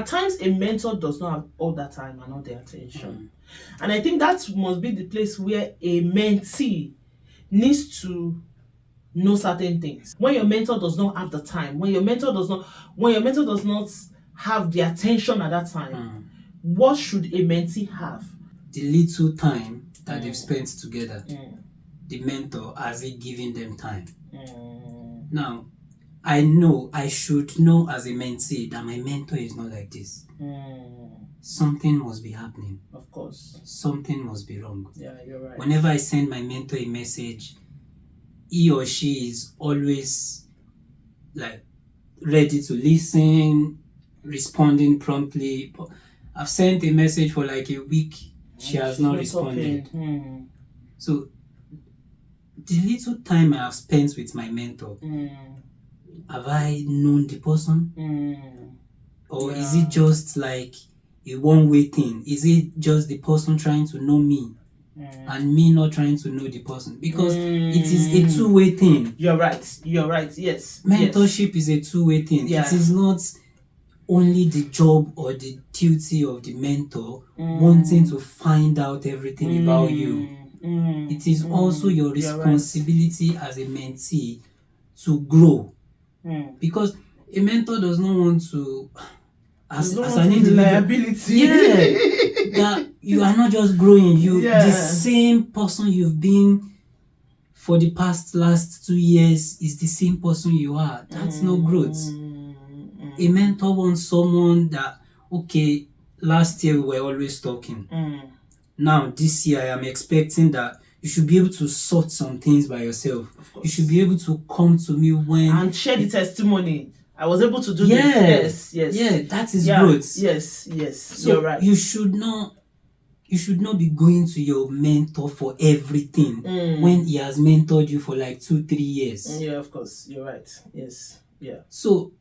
At times, a mentor does not have all that time and all the attention. And I think that must be the place where a mentee needs to know certain things. When your mentor does not have the time, when your mentor does not have the attention at that time, what should a mentee have? The little time that they've spent together. The mentor, has he given them time? Now, I should know as a mentee that my mentor is not like this. Something must be happening. Of course. Something must be wrong. Yeah, you're right. Whenever I send my mentor a message, he or she is always like ready to listen, responding promptly. I've sent a message for like a week, she has not responded. So the little time I have spent with my mentor, have I known the person? Or is it just like a one-way thing? Is it just the person trying to know me and me not trying to know the person? Because it is a two-way thing. You're right. Yes. Mentorship is a two-way thing. Yeah. It is not only the job or the duty of the mentor wanting to find out everything about you. It is also your responsibility as a mentee to grow. Because a mentor does not want to, as an individual, liability. That you are not just growing. The same person you've been for the last 2 years is the same person you are. That's no growth. A mentor wants someone that, okay, last year we were always talking. Now, this year, I am expecting that you should be able to sort some things by yourself. You should be able to come to me when... And share the testimony. I was able to do this. Yes. Yeah, that is growth. Yes. So you're right. You should not be going to your mentor for everything when he has mentored you for like 2-3 years. Yeah, of course. You're right. Yes. Yeah. So,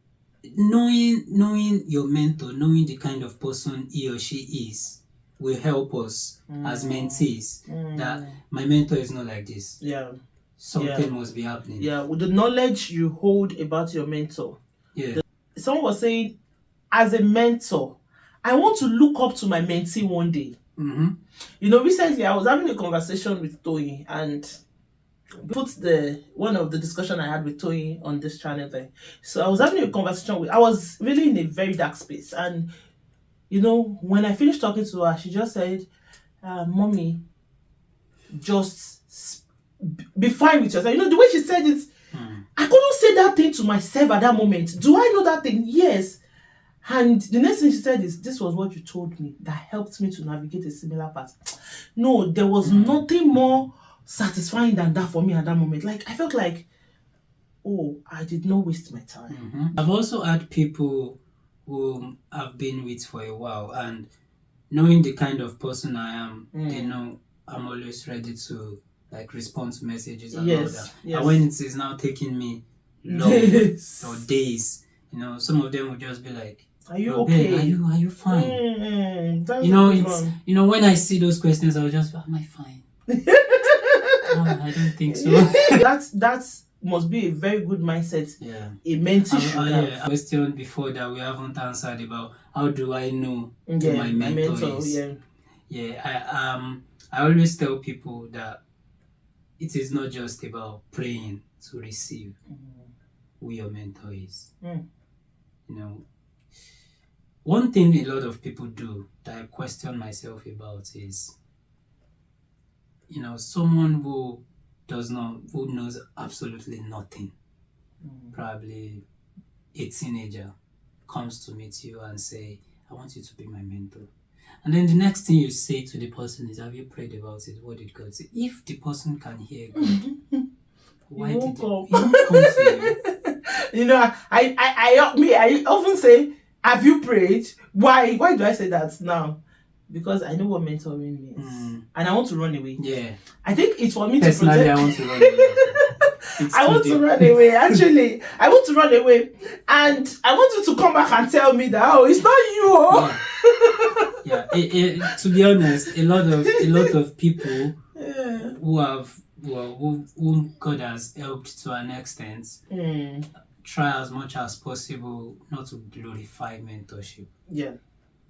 knowing your mentor, knowing the kind of person he or she is, will help us as mentees that my mentor is not like this. Yeah. Something must be happening. Yeah, with the knowledge you hold about your mentor. Yeah. Someone was saying, as a mentor, I want to look up to my mentee one day. Recently I was having a conversation with Toyi, and put one of the discussion I had with Toyi on this channel there. So I was having a conversation I was really in a very dark space, and when I finished talking to her, she just said, Mommy, just be fine with yourself. The way she said it, I couldn't say that thing to myself at that moment. Do I know that thing? Yes. And the next thing she said is, this was what you told me that helped me to navigate a similar path. No, there was nothing more satisfying than that for me at that moment. Like, I felt like, oh, I did not waste my time. I've also had people who I've been with for a while, and knowing the kind of person I am, they know I'm always ready to like respond to messages and all that. And when it is now taking me long or days, some of them will just be like, are you okay? Ben, are you fine? When I see those questions, I will just, am I fine? I don't think so. That's must be a very good mindset. Yeah. A mentee should have. A question before that we haven't answered about how do I know who my mentor is. I always tell people that it is not just about praying to receive who your mentor is. One thing a lot of people do that I question myself about is, someone who knows absolutely nothing, probably a teenager, comes to meet you and say, I want you to be my mentor. And then the next thing you say to the person is, have you prayed about it? What did God say? If the person can hear God, why did he come to you? I often say, have you prayed? Why do I say that now? Because I know what mentoring means. And I want to run away. Yeah. I think it's for me Personally, to protect. I want to run away. I want to run away, actually. I want to run away. And I want you to come back and tell me that, it's not you. Yeah. To be honest, a lot of people who whom God has helped to an extent try as much as possible not to glorify mentorship. Yeah.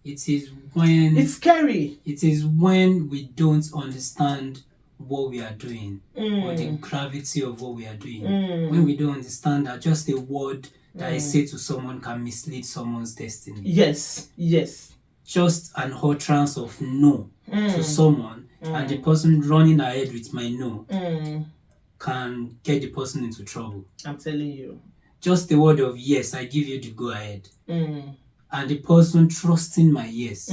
It is when It's scary. It is when we don't understand what we are doing or the gravity of what we are doing. When we don't understand that just a word that I say to someone can mislead someone's destiny. Yes. Just an utterance of no to someone and the person running ahead with my no can get the person into trouble. I'm telling you. Just the word of yes, I give you the go ahead. And the person trusting my yes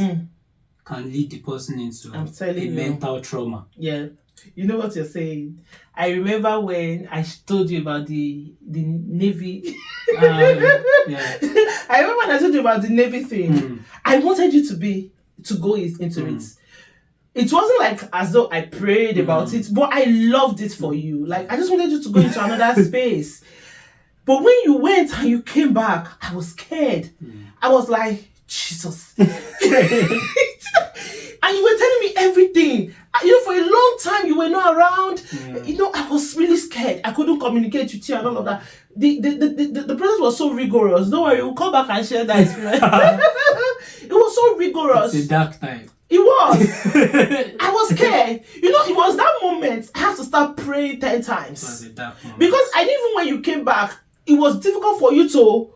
can lead the person into a mental trauma. Yeah. You know what you're saying? I remember when I told you about the Navy. Yeah. I remember when I told you about the Navy thing. I wanted you to go into it. It wasn't like as though I prayed about it, but I loved it for you. Like, I just wanted you to go into another space. But when you went and you came back, I was scared. I was like, Jesus. And you were telling me everything. For a long time, you were not around. I was really scared. I couldn't communicate with you and all of that. The process was so rigorous. Don't worry, we'll come back and share that experience. It was so rigorous. It's a dark time. It was. I was scared. It was that moment I had to start praying 10 times. It was a dark moment. Because I knew even when you came back, it was difficult for you to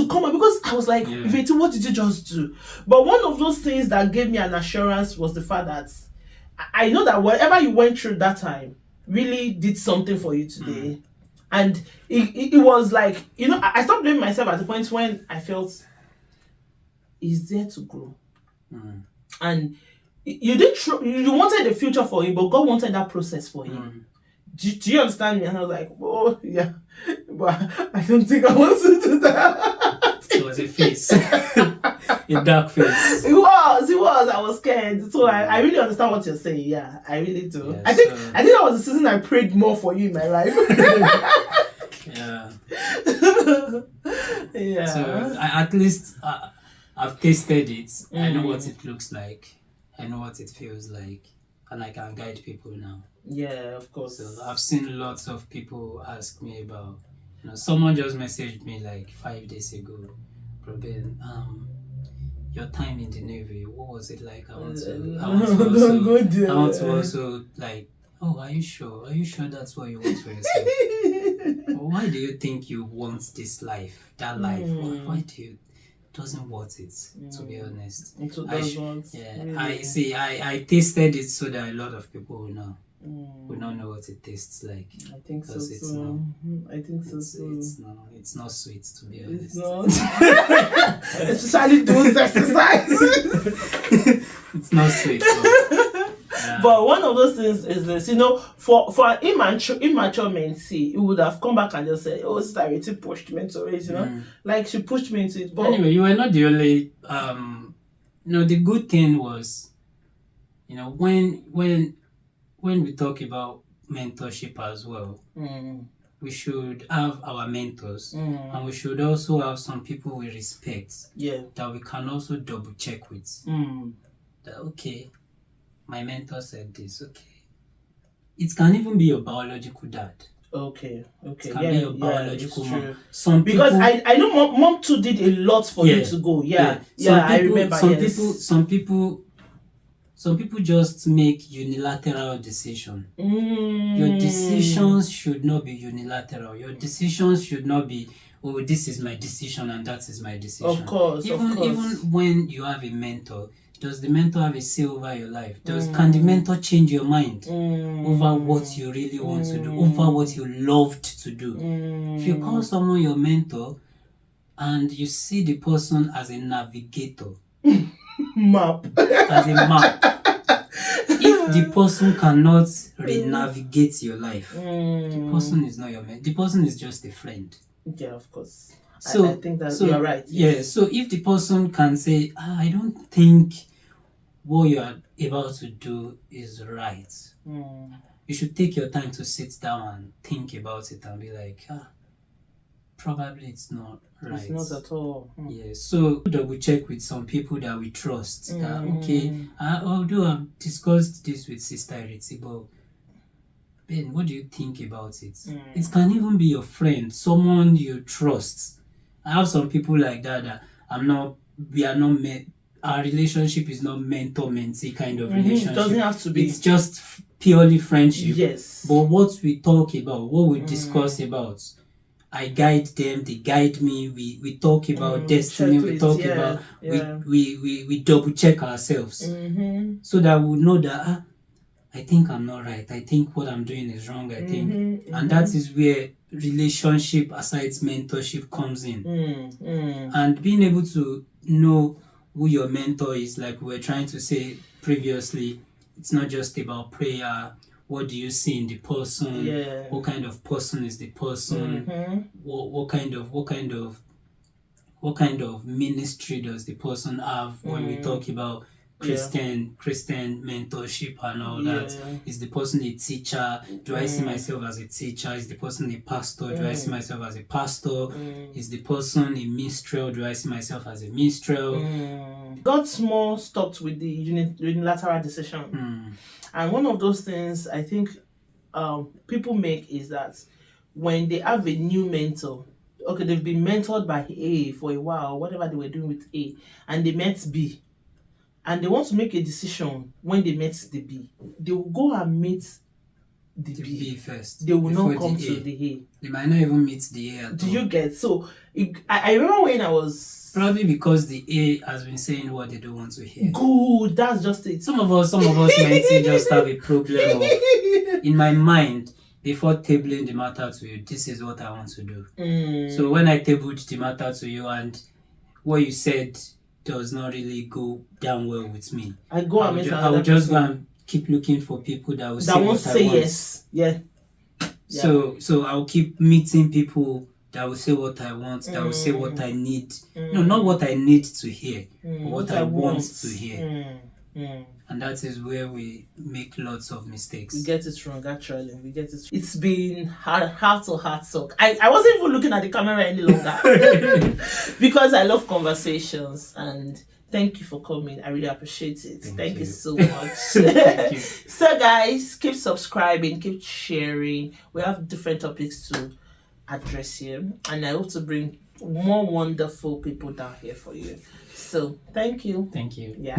come up, because I was like, Veti, what did you just do? But one of those things that gave me an assurance was the fact that I know that whatever you went through that time really did something for you today. And it was like, I stopped blaming myself at the point when I felt he's there to grow. And you you wanted the future for him, but God wanted that process for him. Do you understand me? And I was like, oh yeah, but I don't think I want to do that. It was a face. A dark face. It was. I was scared. So I really understand what you're saying. Yeah, I really do. Yeah, I think that was the season I prayed more for you in my life. Yeah. Yeah. So at least I've tasted it. I know what it looks like. I know what it feels like. And I can guide people now. Yeah, of course. So I've seen lots of people ask me about, someone just messaged me like 5 days ago, Bro Ben, your time in the Navy, what was it like? I want to also like, oh, are you sure? Are you sure that's what you want for yourself? Why do you think you want this life, that life? Why do you? Doesn't want it, to be honest. I tasted it so that a lot of people will know. We don't know what it tastes like. I think so too. It's not sweet, to be honest. It's not. Especially those exercises. It's not sweet. But one of those things is this, for an immature mentee, it would have come back and just said, "Oh, Sister Reti pushed me into it," like she pushed me into it. But anyway, you were not the only. The good thing was, when we talk about mentorship as well, we should have our mentors, and we should also have some people we respect. Yeah. That we can also double check with. That okay. My mentor said this, okay. It can even be your biological dad. Okay. It can be your biological mom. Because I know mom too did a lot for you to go. Yeah. I remember. Some people just make unilateral decision. Your decisions should not be unilateral. Your decisions should not be, oh, this is my decision and that is my decision. Of course. Even when you have a mentor, does the mentor have a say over your life? Can the mentor change your mind over what you really want to do, over what you loved to do? If you call someone your mentor and you see the person as a navigator, as a map, if the person cannot re-navigate your life, the person is not your mentor. The person is just a friend. Yeah, of course. So I think that you're right. Yes. Yeah, so if the person can say, I don't think what you are about to do is right, you should take your time to sit down and think about it and be like, probably it's not right. It's not at all. Yeah, so double check with some people that we trust. Okay, although I've discussed this with Sister Reti, but Ben, what do you think about it? It can even be your friend, someone you trust. I have some people like that we are not met. Our relationship is not mentor-mentee kind of relationship. It doesn't have to be. It's just purely friendship. Yes. But what we talk about, what we discuss about, I guide them, they guide me. We talk about destiny. We talk about we double check ourselves so that we know that I think I'm not right. I think what I'm doing is wrong. I think, and that is where relationship aside mentorship comes in. And being able to know who your mentor is, like we were trying to say previously, it's not just about prayer. What do you see in the person? Yeah. What kind of person is the person? What kind of ministry does the person have when we talk about Christian mentorship and all that? Is the person a teacher? Do I see myself as a teacher? Is the person a pastor? Do I see myself as a pastor? Is the person a minstrel? Do I see myself as a minstrel? Got more stuck with the unilateral decision. And one of those things I think people make is that when they have a new mentor, okay, they've been mentored by A for a while, whatever they were doing with A, and they met B, and they want to make a decision when they met the B, they will go and meet the B first. They will not come to the A. They might not even meet the A at all. Do you get? So I remember when I was... Probably because the A has been saying what they don't want to hear. Good, that's just it. Some of us might just have a problem of, in my mind, before tabling the matter to you, this is what I want to do. So when I tabled the matter to you and what you said does not really go down well with me, I will just go and keep looking for people that will say what I want. Yes. Yeah. So I'll keep meeting people that will say what I want, that will say what I need. No, not what I need to hear, but what I want to hear. And that is where we make lots of mistakes. We get it wrong, actually. It's been heart to heart talk. I wasn't even looking at the camera any longer because I love conversations. And thank you for coming. I really appreciate it. Thank you so much. Thank you. So guys, keep subscribing, keep sharing. We have different topics to address here, and I hope to bring more wonderful people down here for you. So thank you. Thank you. Yeah.